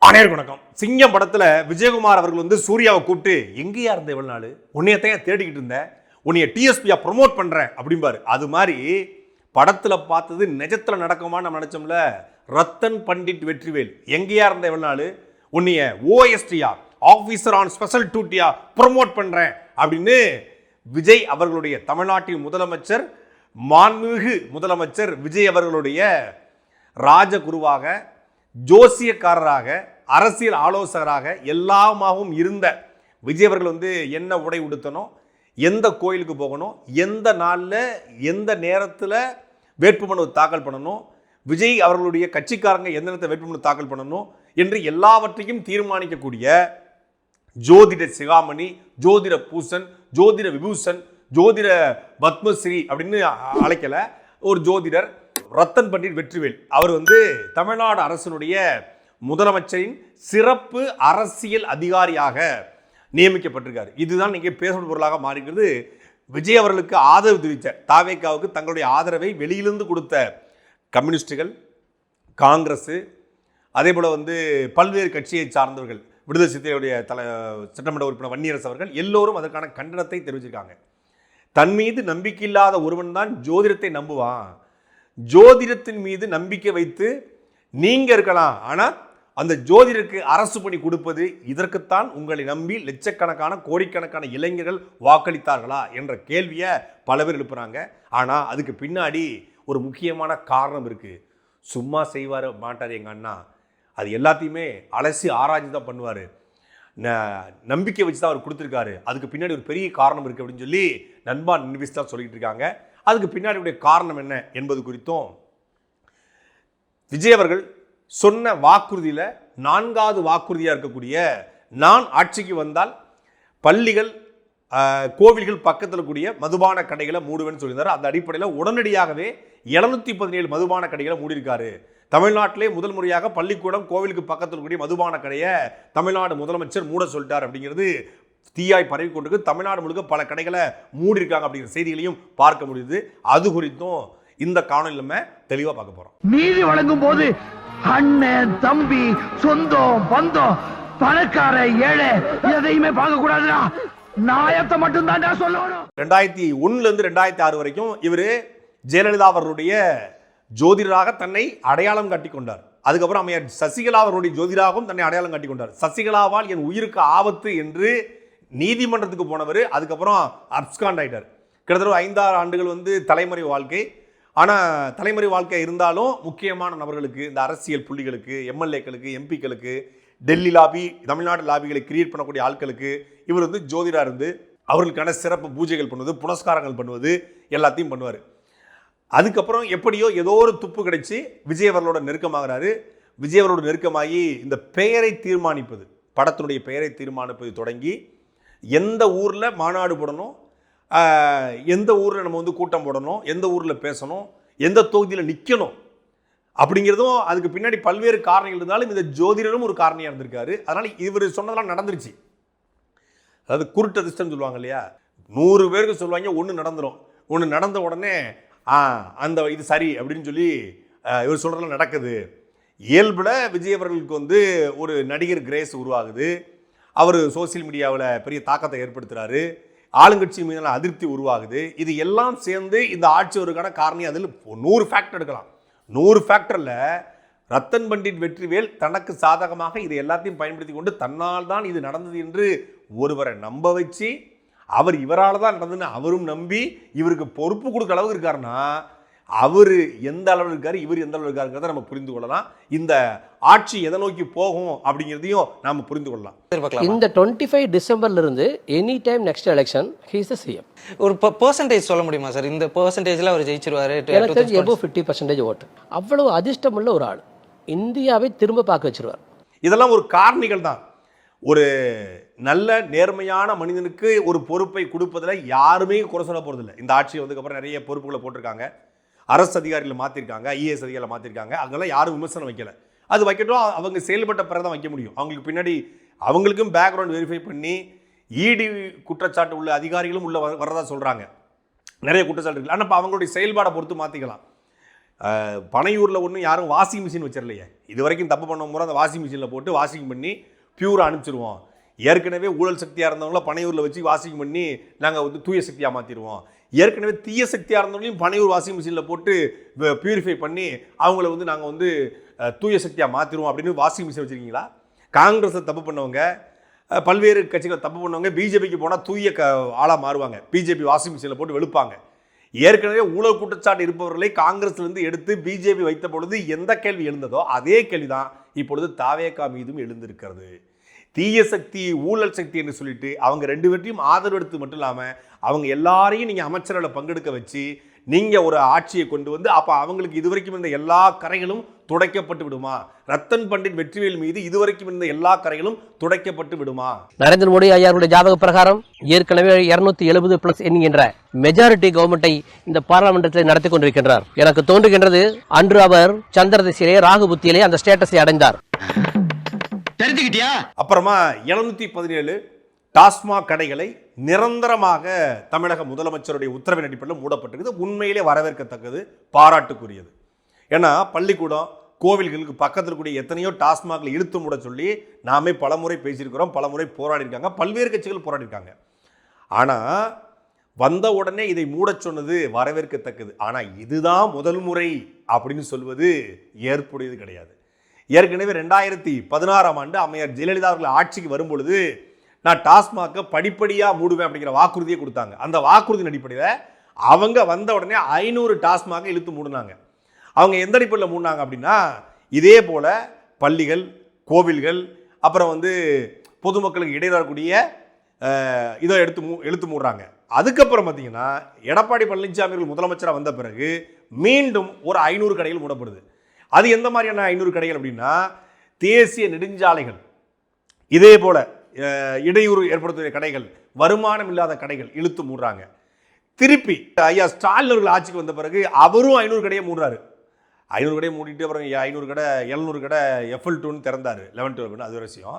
அனைவருக்கும் வணக்கம். சிங்கம் படத்துல விஜயகுமார் அவர்கள் வந்து சூர்யாவை கூப்பிட்டு எங்கேயா இருந்த இவ்வளவு நாள், உன்னையத்தையும் தேடிக்கிட்டு இருந்தேன், உன்னைய டிஎஸ்பியா ப்ரொமோட் பண்றேன் அப்படிம்பாரு. அது மாதிரி படத்துல பார்த்தது நிஜத்துல நடக்குமா நம்ம நினைச்சோம்ல. ரத்தன் பண்டிட் வெற்றிவேல் எங்கேயா இருந்த இவ்வளவு நாள், உன்னைய ஓஎஸ்டியா ஆபீசர் ஆன் ஸ்பெஷல் டியூட்டியா ப்ரொமோட் பண்றேன் அப்படின்னு விஜய் அவர்களுடைய தமிழ்நாட்டின் முதலமைச்சர், மாண்புமிகு முதலமைச்சர் விஜய் அவர்களுடைய ராஜகுருவாக, ஜோசியக்காரராக, அரசியல் ஆலோசகராக எல்லாமாகவும் இருந்த விஜய் அவர்கள் வந்து என்ன உடை உடுத்தணும், எந்த கோயிலுக்கு போகணும், எந்த நாளில் எந்த நேரத்தில் வேட்புமனு தாக்கல் பண்ணணும், விஜய் அவர்களுடைய கட்சிக்காரங்க எந்த நேரத்தில் வேட்புமனு தாக்கல் பண்ணணும் என்று எல்லாவற்றையும் தீர்மானிக்கக்கூடிய ஜோதிட சிகாமணி, ஜோதிட பூசன், ஜோதிட விபூஷன், ஜோதிட பத்மஸ்ரீ அப்படின்னு அழைக்கல ஒரு ஜோதிடர் ரத்தன் பண்டிட் வெற்றிவேல் அவர் வந்து தமிழ்நாடு அரசினுடைய முதலமைச்சரின் சிறப்பு அரசியல் அதிகாரியாக நியமிக்கப்பட்டிருக்காரு. இதுதான் நீங்க பேசப்படும் பொருளாக மாறிக்கிறது. விஜய் அவர்களுக்கு ஆதரவு தெரிவித்த தாவேகாவுக்கு தங்களுடைய ஆதரவை வெளியிலிருந்து கொடுத்த கம்யூனிஸ்டுகள், காங்கிரஸ், அதே போல வந்து பல்வேறு கட்சியை சார்ந்தவர்கள், விடுதலை சிறுத்தைகளுடைய சட்டமன்ற உறுப்பினர் வன்னியரசு அவர்கள் எல்லோரும் அதற்கான கண்டனத்தை தெரிவிச்சிருக்காங்க. தன் மீது நம்பிக்கை இல்லாத ஒருவன் தான் ஜோதிடத்தை நம்புவான். ஜோதிடத்தின் மீது நம்பிக்கை வைத்து நீங்க இருக்கலாம், ஆனால் அந்த ஜோதிடருக்கு அரசு பணி கொடுப்பது இதற்குத்தான் உங்களை நம்பி லட்சக்கணக்கான கோடிக்கணக்கான இளைஞர்கள் வாக்களித்தார்களா என்ற கேள்வியை பல பேர் எழுப்புறாங்க. ஆனால் அதுக்கு பின்னாடி ஒரு முக்கியமான காரணம் இருக்கு. சும்மா செய்வார் மாட்டார் எங்க அண்ணா, அது எல்லாத்தையுமே அலசி ஆராய்ச்சி தான் பண்ணுவார், நம்பிக்கை வச்சு தான் அவர் கொடுத்துருக்காரு, அதுக்கு பின்னாடி ஒரு பெரிய காரணம் இருக்குது அப்படின்னு சொல்லி நண்பா நின்விஸ் தான் சொல்லிட்டு இருக்காங்க. அதுக்கு பின்னாடி காரணம் என்ன என்பது குறித்தும் விஜய் அவர்கள் சொன்ன வாக்குறுதியில் 4வது வாக்குறுதியாக இருக்கக்கூடிய நான் ஆட்சிக்கு வந்தால் பள்ளிகள், கோவில்கள் பக்கத்தில் கூடிய மதுபான கடைகளை மூடுவேன்னு சொல்லியிருந்தார். அந்த அடிப்படையில் உடனடியாகவே 717 மதுபான கடைகளை மூடியிருக்காரு. தமிழ்நாட்டிலே முதல் முறையாக பள்ளிக்கூடம், கோவிலுக்கு பக்கத்தில் கூடிய மதுபான கடையை தமிழ்நாடு முதலமைச்சர் மூட சொல்லிட்டார் அப்படிங்கிறது தீயாய் பரவி கொண்டிருக்கு. தமிழ்நாடு முழுக்க பல கடைகளை மூடிருக்காங்க அப்படிங்கிற செய்திகளையும் பார்க்க முடியுது. அது குறித்தும் இந்த காணொலியில நம்ம தெளிவா பார்க்க போறோம். நீதி வழங்கும் போது அண்ணன், தம்பி, சொந்தம், பந்தம், பணக்கார, ஏழை எதையுமே பார்க்க கூடாதுடா, நியாயத்தை மட்டும் தான் சொல்லணும். 2001 இருந்து 2006 வரைக்கும் இவரு ஜெயலலிதா அவர்களுடைய ஜோதிடராக தன்னை அடையாளம் காட்டி கொண்டார். அதுக்கப்புறம் அம்மையார் சசிகலா அவருடைய ஜோதிடராகவும் தன்னை அடையாளம் காட்டி கொண்டார். சசிகலாவால் என் உயிருக்கு ஆபத்து என்று நீதிமன்றத்துக்கு போனவர் அதுக்கப்புறம் அப்ஸ்காண்ட் ஆயிட்டார். கிட்டத்தட்ட 5-6 ஆண்டுகள் வந்து தலைமறை வாழ்க்கை. ஆனால் தலைமறை வாழ்க்கை இருந்தாலும் முக்கியமான நபர்களுக்கு, இந்த அரசியல் புள்ளிகளுக்கு, எம்எல்ஏக்களுக்கு, எம்பிக்களுக்கு, டெல்லி லாபி, தமிழ்நாடு லாபிகளை கிரியேட் பண்ணக்கூடிய ஆட்களுக்கு இவர் வந்து ஜோதிடா இருந்து அவர்களுக்கான சிறப்பு பூஜைகள் பண்ணுவது, புனஸ்காரங்கள் பண்ணுவது எல்லாத்தையும் பண்ணுவார். அதுக்கப்புறம் எப்படியோ ஏதோ ஒரு துப்பு கிடைச்சி விஜய் அவர்களோட நெருக்கமாகிறாரு. விஜய் அவரோட நெருக்கமாகி இந்த பெயரை தீர்மானிப்பது, படத்தினுடைய பெயரை தீர்மானிப்பது தொடங்கி எந்த ஊரில் மாநாடு போடணும், எந்த ஊரில் நம்ம வந்து கூட்டம் போடணும், எந்த ஊரில் பேசணும், எந்த தொகுதியில் நிற்கணும் அப்படிங்கிறதும் அதுக்கு பின்னாடி பல்வேறு காரணங்கள் இருந்தாலும் இந்த ஜோதிடரும் ஒரு காரணியாக இருந்திருக்காரு. அதனால் இவர் சொன்னதெல்லாம் நடந்துருச்சு. அதாவது குருட்டு அதிர்ஷ்டம் சொல்லுவாங்க இல்லையா, 100 பேருக்கு சொல்லுவாங்க, ஒன்று நடந்துடும். ஒன்று நடந்த உடனே அந்த இது சரி அப்படின்னு சொல்லி இவர் சொல்கிறதெல்லாம் நடக்குது. இயல்பில் விஜய் அவர்களுக்கு வந்து ஒரு நடிகர் கிரேஸ் உருவாகுது. அவர் சோசியல் மீடியாவில் பெரிய தாக்கத்தை ஏற்படுத்துகிறாரு. ஆளுங்கட்சி மீதான அதிருப்தி உருவாகுது. இது எல்லாம் சேர்ந்து இந்த ஆட்சி வருவதற்கான காரணம். அதில் 100 ஃபேக்டர் எடுக்கலாம். 100 ஃபேக்டரில் ரத்தன் பண்டிட் வெற்றிவேல் தனக்கு சாதகமாக இது எல்லாத்தையும் பயன்படுத்தி கொண்டு தன்னால் தான் இது நடந்தது என்று ஒருவரை நம்ப வச்சு, அவர் இவரால் தான் நடந்ததுன்னு அவரும் நம்பி இவருக்கு பொறுப்பு கொடுக்குற அளவுக்கு இருக்காருன்னா அவர் எந்த அளவில் இருக்காரு, இவர் எந்த அளவில் இருக்காருங்கிறத நம்ம புரிந்து கொள்ளலாம். இந்த ஆட்சி எதை நோக்கி போகும் அப்படிங்கிறதையும் நாம புரிந்து கொள்ளலாம். இந்த 25 டிசம்பர்ல இருந்து any time next election he is the CM. ஒரு பெர்சன்டேஜ் சொல்ல முடியுமா சார்? இந்த பெர்சன்டேஜ்ல அவர் ஜெயிச்சிருவாரு. எனக்கு தெரிஞ்சு above 50% ஓட்டு. அவ்வளவு அதிர்ஷ்டமுள்ள ஒரு ஆள் இந்தியாவை திரும்ப பார்க்க வச்சிருவார். இதெல்லாம் ஒரு காரணிகள் தான். ஒரு நல்ல நேர்மையான மனிதனுக்கு ஒரு பொறுப்பை கொடுப்பதில் யாருமே குறை சொல்ல போறதில்லை. இந்த ஆட்சி வந்ததுக்கப்புறம் நிறைய பொறுப்புகளை போட்டிருக்காங்க, அரசு அதிகாரிகளை மாற்றிருக்காங்க, ஐஏஎஸ் அதிகாரிகளை மாற்றிருக்காங்க. அங்கெல்லாம் யாரும் விமர்சனம் வைக்கல. அது வைக்கட்டும், அவங்க செயல்பட்ட பிறகு தான் வைக்க முடியும். அவங்களுக்கு பின்னாடி அவங்களுக்கும் பேக்ரவுண்ட் வெரிஃபை பண்ணி இடி குற்றச்சாட்டு உள்ள அதிகாரிகளும் உள்ள வரதா சொல்கிறாங்க. நிறைய குற்றச்சாட்டு இருக்குது. ஆனால் அவங்களுடைய செயல்பாடை பொறுத்து மாற்றிக்கலாம். பனையூரில் ஒன்றும் யாரும் வாஷிங் மிஷின் வச்சிடலையே. இது வரைக்கும் தப்பு பண்ண போது அந்த வாஷிங் மிஷினில் போட்டு வாஷிங் பண்ணி பியூராக அனுப்பிச்சிடுவோம். ஏற்கனவே ஊழல் சக்தியாக இருந்தவங்கள பனையூரில் வச்சு வாஷிங் பண்ணி நாங்கள் வந்து தூய சக்தியாக மாற்றிடுவோம். ஏற்கனவே தீய சக்தியாக இருந்தவங்களையும் பனையூர் வாஷிங் மிஷினில் போட்டு பியூரிஃபை பண்ணி அவங்கள வந்து நாங்கள் வந்து தூய சக்தியாக மாற்றிடுவோம் அப்படின்னு வாஷிங் மிஷின் வச்சுருக்கீங்களா? காங்கிரஸை தப்பு பண்ணவங்க, பல்வேறு கட்சிகளை தப்பு பண்ணவங்க பிஜேபிக்கு போனால் தூய ஆளாக மாறுவாங்க. பிஜேபி வாஷிங் மிஷினில் போட்டு வெளுப்பாங்க. ஏற்கனவே ஊழல் குற்றச்சாட்டு இருப்பவர்களை காங்கிரஸ்லேருந்து எடுத்து பிஜேபி வைத்த பொழுது எந்த கேள்வி எழுந்ததோ அதே கேள்வி தான் இப்பொழுது தாவேகா மீதும் எழுந்திருக்கிறது. தீய சக்தி, ஊழல் சக்தி என்று சொல்லிட்டு அவங்க ரெண்டு பேர்த்தையும் ஆதரவு எடுத்து மட்டும் இல்லாமல் அவங்க எல்லாரையும் நீங்கள் அமைச்சர்களை பங்கெடுக்க வச்சு நீங்கள் ஒரு ஆட்சியை கொண்டு வந்து அப்போ அவங்களுக்கு இதுவரைக்கும் இருந்த எல்லா கரைகளும் துடைக்கப்பட்டு விடுமா? ரத்தன் பண்டிட் வெற்றிவேல் மீது இதுவரைக்கும் இருந்த எல்லா கரைகளும் துடைக்கப்பட்டு விடுமா? நரேந்திர மோடி ஐயாருடைய ஜாதக பிரகாரம் ஏற்கனவே 270+ என்கின்ற மெஜாரிட்டி கவர்மெண்டை இந்த பார்லிமெண்டத்தில் நடத்தி கொண்டிருக்கின்றார். எனக்கு தோன்றுகின்றது அன்று அவர் சந்திர திசையிலே ராகு புத்தியிலே அந்த ஸ்டேட்டஸை அடைந்தார். தெரிஞ்சுக்கிட்டியா? அப்புறமா 717 டாஸ்மாக் கடைகளை நிரந்தரமாக தமிழக முதலமைச்சருடைய உத்தரவின் அடிப்படையில் மூடப்பட்டிருக்குது. உண்மையிலே வரவேற்கத்தக்கது, பாராட்டுக்குரியது. ஏன்னா பள்ளிக்கூடம், கோவில்களுக்கு பக்கத்தில் கூடிய எத்தனையோ டாஸ்மாகில் இழுத்து மூட சொல்லி நாமே பலமுறை பேசியிருக்கிறோம், பலமுறை போராடி இருக்காங்க, பல்வேறு கட்சிகள் போராடி இருக்காங்க. ஆனால் வந்த உடனே இதை மூட சொன்னது வரவேற்கத்தக்கது. ஆனால் இதுதான் முதல் முறை அப்படின்னு சொல்வது ஏற்புடையது கிடையாது. ஏற்கனவே 2016ஆம் ஆண்டு அம்மையார் ஜெயலலிதா அவர்கள் ஆட்சிக்கு வரும்பொழுது நான் டாஸ்மாகை படிப்படியாக மூடுவேன் அப்படிங்கிற வாக்குறுதியை கொடுத்தாங்க. அந்த வாக்குறுதியின் அடிப்படையில் அவங்க வந்த உடனே 500 டாஸ்மாக இழுத்து மூடினாங்க. அவங்க எந்த அடிப்படையில் மூடினாங்க அப்படின்னா, இதே போல் பள்ளிகள், கோவில்கள், அப்புறம் வந்து பொதுமக்களுக்கு இடையே வரக்கூடிய இதை இழுத்து மூடுறாங்க. அதுக்கப்புறம் பார்த்தீங்கன்னா எடப்பாடி பழனிசாமி அவர்கள் முதலமைச்சராக வந்த பிறகு மீண்டும் ஒரு 500 கடைகள் மூடப்படுது. அது எந்த மாதிரியான 500 கடைகள் அப்படின்னா, தேசிய நெடுஞ்சாலைகள், இதே போல் இடையூறு ஏற்படுத்தக்கூடிய கடைகள், வருமானம் இல்லாத கடைகள் இழுத்து மூடுறாங்க. திருப்பி ஐயா ஸ்டாலின் அவர்கள் ஆட்சிக்கு வந்த பிறகு அவரும் 500 கடையை மூடுறாரு. 500 கடையை மூடிட்டு அப்புறம் 500 கடை 700 கடை FL2 திறந்தார். 11-12 அது ஒரு விஷயம்.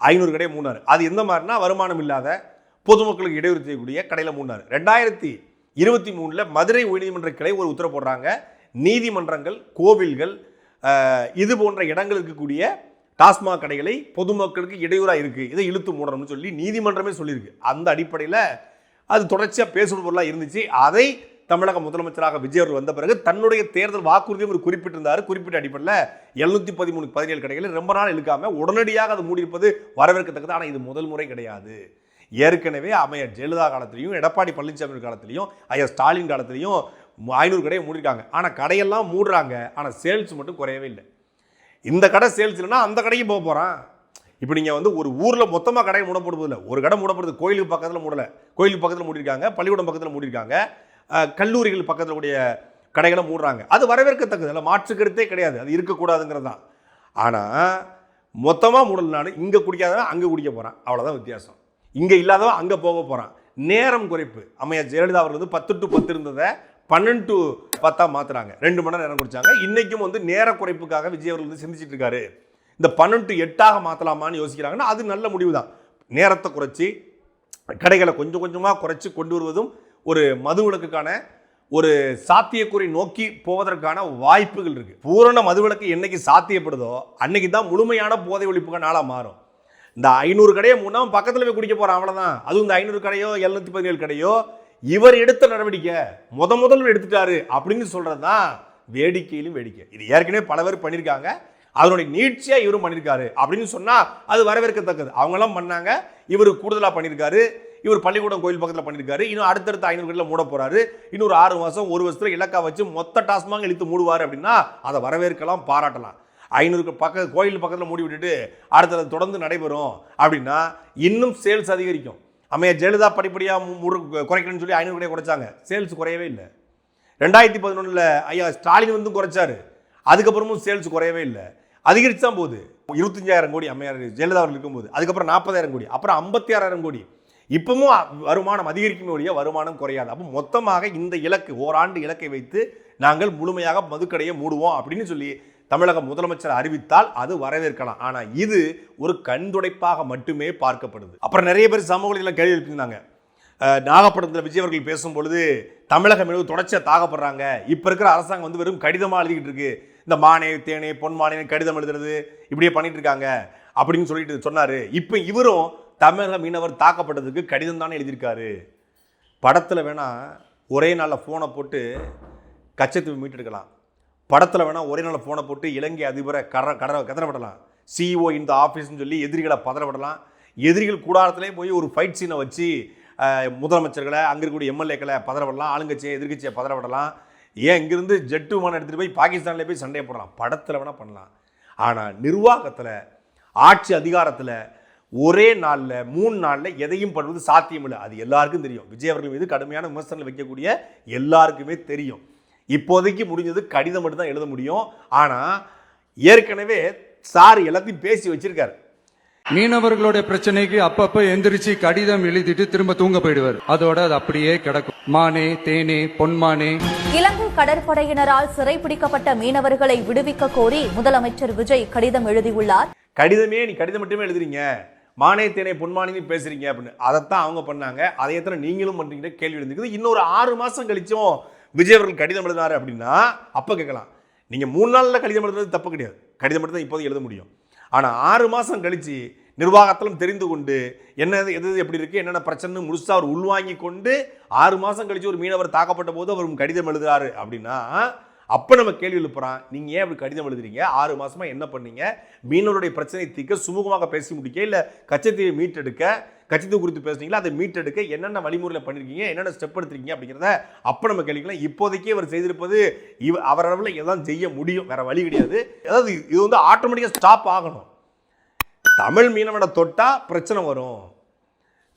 500 கடையை மூடினார். அது எந்த மாதிரினா வருமானம் இல்லாத பொதுமக்களுக்கு இடையூறு செய்யக்கூடிய கடையில் மூடினார். 2023 மதுரை உயர்நீதிமன்ற கிளை ஒரு உத்தரவு போடுறாங்க. நீதிமன்றங்கள், கோவில்கள், இது போன்ற இடங்கள் இருக்கக்கூடிய டாஸ்மாக் கடைகளை பொதுமக்களுக்கு இடையூறாக இருக்குது, இதை இழுத்து மூடணும்னு சொல்லி நீதிமன்றமே சொல்லியிருக்கு. அந்த அடிப்படையில் அது தொடர்ச்சியாக பேசும் பொருளாக இருந்துச்சு. அதை தமிழக முதலமைச்சராக விஜய் அவர்கள் வந்த பிறகு தன்னுடைய தேர்தல் வாக்குறுதியும் ஒரு குறிப்பிட்டிருந்தார். குறிப்பிட்ட அடிப்படையில் 713-17 கடைகளை ரொம்ப நாள் இழுக்காமல் உடனடியாக அது மூடியிருப்பது வரவேற்கத்தக்கது. ஆனால் இது முதல் முறை கிடையாது. ஏற்கனவே அம்மையார் ஜெயலலிதா காலத்திலையும், எடப்பாடி பழனிசாமி காலத்திலையும், ஐயா ஸ்டாலின் காலத்திலையும் 500 கடையை மூடிருக்காங்க. ஆனால் கடையெல்லாம் மூடுறாங்க, ஆனால் சேல்ஸ் மட்டும் குறையவே இல்லை. இந்த கடை சேல்ஸ் இல்லைன்னா அந்த கடைக்கு போக போகிறான். இப்போ நீங்கள் வந்து ஒரு ஊரில் மொத்தமாக கடையை மூடப்படுவது இல்லை, ஒரு கடை மூடப்படுது. கோயிலுக்கு பக்கத்தில் மூடலை, கோயிலுக்கு பக்கத்தில் மூடிருக்காங்க, பள்ளிக்கூடம் பக்கத்தில் மூடிருக்காங்க, கல்லூரிகள் பக்கத்தில் கூடிய கடைகளை மூடுறாங்க. அது வரவேற்கத்தக்கது, அதில் மாற்று கருத்தே கிடையாது, அது இருக்கக்கூடாதுங்கிறது தான். ஆனால் மொத்தமாக மூடலைனாலும் இங்கே குடிக்காதவன் அங்கே குடிக்க போகிறான், அவ்வளோதான் வித்தியாசம். இங்கே இல்லாதவன் அங்கே போக போகிறான். நேரம் குறைப்பு. அம்மையார் ஜெயலலிதா அவர்கள் வந்து 10 to 10 இருந்ததை 12 to 10 மாத்துறாங்க. 2 மணி நேரம் குடிச்சாங்க. இன்னைக்கும் வந்து நேர குறைப்புக்காக விஜய் அவர்கள் வந்து சிந்திச்சிட்டு இருக்காரு. இந்த 12 to 8 மாற்றலாமான்னு யோசிக்கிறாங்கன்னா அது நல்ல முடிவு தான். நேரத்தை குறைச்சி கடைகளை கொஞ்சம் கொஞ்சமாக குறைச்சி கொண்டு வருவதும் ஒரு மதுவிலக்குக்கான ஒரு சாத்தியக்கூறை நோக்கி போவதற்கான வாய்ப்புகள் இருக்கு. பூரண மதுவிலக்கு என்னைக்கு சாத்தியப்படுதோ அன்னைக்கு தான் முழுமையான போதை ஒழிப்புக்கு நாளாக மாறும். இந்த 500 கடையை மூணாம பக்கத்தில் போய் குடிக்க போறான், அவ்வளோதான். அதுவும் இந்த 500 கடையோ 717 கடையோ இவர் எடுத்த நடவடிக்கை முதல் எடுத்துட்டாரு அப்படின்னு சொல்றது தான் வேடிக்கையிலும் வேடிக்கை. இது ஏற்கனவே பல பேர் பண்ணியிருக்காங்க, அதனுடைய நீட்சியா இவரும் பண்ணியிருக்காரு அப்படின்னு சொன்னா அது வரவேற்கத்தக்கது. அவங்கெல்லாம் பண்ணாங்க, இவர் கூடுதலாக பண்ணியிருக்காரு. இவர் பள்ளிக்கூடம் கோயில் பக்கத்தில் பண்ணியிருக்காரு. இன்னும் அடுத்தடுத்த 500 கடையில் மூட போறாரு. இன்னொரு 6 மாதம் 1 வருஷத்துல இலக்கா வச்சு மொத்த டாஸ்மாக இழுத்து மூடுவார் அப்படின்னா அதை வரவேற்கலாம், பாராட்டலாம். 500 கோயில் பக்கத்தில் மூடி விட்டுட்டு அடுத்தது தொடர்ந்து நடைபெறும் அப்படின்னா இன்னும் சேல்ஸ் அதிகரிக்கும். அம்மையார் ஜெயலலிதா படிப்படியாக குறைக்கணும்னு சொல்லி 500 கடையை குறைச்சாங்க, சேல்ஸ் குறையவே இல்லை. 2011 ஐயா ஸ்டாலின் வந்து குறைச்சாரு, அதுக்கப்புறமும் சேல்ஸ் குறையவே இல்லை, அதிகரிச்சு தான் போகுது. 25,000 கோடி அம்மையார் ஜெயலலிதா அவர்கள் இருக்கும்போது, அதுக்கப்புறம் 40,000 கோடி, அப்புறம் 56,000 கோடி. இப்பவும் வருமானம் அதிகரிக்குமே ஒழிய வருமானம் குறையாது. அப்போ மொத்தமாக இந்த இலக்கு, ஓராண்டு இலக்கை வைத்து நாங்கள் முழுமையாக மதுக்கடையை மூடுவோம் அப்படின்னு சொல்லி தமிழக முதலமைச்சர் அறிவித்தால் அது வரவேற்கலாம். ஆனால் இது ஒரு கண்துடைப்பாக மட்டுமே பார்க்கப்படுது. அப்புறம் நிறைய பேர் சமூகத்தில் கேள்வி எழுப்பியிருந்தாங்க, நாகப்பட்டினத்தில் விஜய் அவர்கள் பேசும் பொழுது தமிழகம் மீது தொடர்ச்சியாக தாக்கப்படுறாங்க. இப்போ இருக்கிற அரசாங்கம் வந்து வெறும் கடிதமாக எழுதிக்கிட்டு இருக்கு. இந்த மானே தேனே பொன்மானே கடிதம் எழுதுறது இப்படியே பண்ணிட்டு இருக்காங்க அப்படின்னு சொல்லிட்டு சொன்னார். இப்போ இவரும் தமிழக மீனவர் தாக்கப்பட்டதுக்கு கடிதம் தானே எழுதியிருக்காரு. படத்தில் வேணால் ஒரே நாளில் ஃபோனை போட்டு கச்சத்தீவு மீட்டெடுக்கலாம். படத்தில் வேணால் ஒரே நாளில் ஃபோனை போட்டு இலங்கை அதிபரை கதறப்படலாம். சிஇஓ இந்த ஆஃபீஸ்ன்னு சொல்லி எதிரிகளை பதறப்படலாம். எதிரிகள் கூடாரத்திலே போய் ஒரு ஃபைட் சீனை வச்சு முதலமைச்சர்களை அங்கே இருக்கக்கூடிய எம்எல்ஏக்களை பதறப்படலாம். ஆளுங்கட்சியை எதிர்கட்சியை பதறப்படலாம். ஏன் இங்கிருந்து ஜெட்டு விமானம் எடுத்துகிட்டு போய் பாகிஸ்தானில் போய் சண்டையை போடலாம். படத்தில் வேணால் பண்ணலாம். ஆனால் நிர்வாகத்தில் ஆட்சி அதிகாரத்தில் ஒரே நாளில் 3 நாளில் எதையும் பண்ணுவது சாத்தியம் இல்லை. அது எல்லாருக்கும் தெரியும். விஜய் அவர்கள் மீது கடுமையான விமர்சனங்கள் வைக்கக்கூடிய எல்லாருக்குமே தெரியும். இப்போதைக்கு முடிஞ்சது கடிதம் மட்டும் தான் எழுத முடியும். ஆனால் ஏற்கனவே சார் எல்லாத்தையும் பேசி வச்சிருக்காரு. மீனவர்களுடைய பிரச்சனைக்கு அப்பப்ப எந்திரிச்சு கடிதம் எழுதிட்டு திரும்ப தூங்க போயிடுவார். அதோட அது அப்படியே கிடக்கும். மானே தேனே பொன்மானே. இலங்கை கடற்படையினரால் சிறைப்பிடிக்கப்பட்ட மீனவர்களை விடுவிக்க கோரி முதலமைச்சர் விஜய் கடிதம் எழுதியுள்ளார். கடிதமே நீ கடிதம் மட்டுமே எழுதுறீங்க, மானே தேனே பொன்மானே பேசுறீங்க அப்படின்னு. அதைத்தான் அவங்க பண்ணாங்க. அதை எத்தனை நீங்களும் பண்றீங்க கேள்வி எழுந்துக்குது. இன்னொரு 6 மாசம் கழிச்சும் விஜய் அவர்கள் கடிதம் எழுதினாரு அப்படின்னா அப்ப கேட்கலாம். நீங்க 3 நாள்ல கடிதம் எழுதுறது தப்பு கிடையாது. கடிதம் மட்டும் தான் இப்போது எழுத முடியும். ஆனால் 6 மாதம் கழித்து நிர்வாகத்திலும் தெரிந்து கொண்டு என்ன எது எப்படி இருக்குது என்னென்ன பிரச்சனை முழுசாக அவர் உள்வாங்கி கொண்டு 6 மாதம் கழித்து ஒரு மீனவர் தாக்கப்பட்ட போது அவர் கடிதம் எழுதுறாரு அப்படின்னா அப்போ நம்ம கேள்வி எழுப்புறான். நீங்கள் ஏன் அப்படி கடிதம் எழுதுறீங்க? 6 மாதமாக என்ன பண்ணீங்க? மீனவருடைய பிரச்சனை தீர்க்க சுமூகமாக பேசி முடிக்க, இல்லை கச்சத்தீவை மீட்டெடுக்க, கச்சத்தீவு குறித்து பேசுனீங்களா அதை மீட்டெடுக்க என்னென்ன வழிமுறையில் பண்ணியிருக்கீங்க, என்னென்ன ஸ்டெப் எடுத்துருக்கீங்க அப்படிங்கிறத அப்போ நம்ம கேள்விக்கலாம். இப்போதைக்கே அவர் செய்திருப்பது அவரளவில் எதாவது செய்ய முடியும், வேற வழி கிடையாது. அதாவது இது வந்து ஆட்டோமேட்டிக்காக ஸ்டாப் ஆகணும். தமிழ் மீனவனை தொட்டா பிரச்சனை வரும்,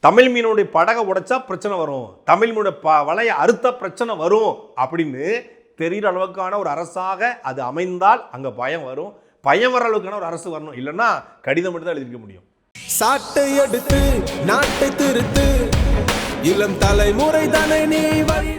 தமிழ் மீனவனுடைய படகை உடைச்சா பிரச்சனை வரும், தமிழ் மீனோட வலையை அறுத்தா பிரச்சனை வரும் அப்படின்னு தெரிகிற அளவுக்கான ஒரு அரசாக அது அமைந்தால் அங்கே பயம் வரும். பயம் வர அளவுக்கான ஒரு அரசு வரணும். இல்லைன்னா கடிதம் மட்டும் தான் எழுதிக்க முடியும். சாட்டை எடுத்து நாட்டை திருத்து, இளம் தலைமுறை தானே நீ வழி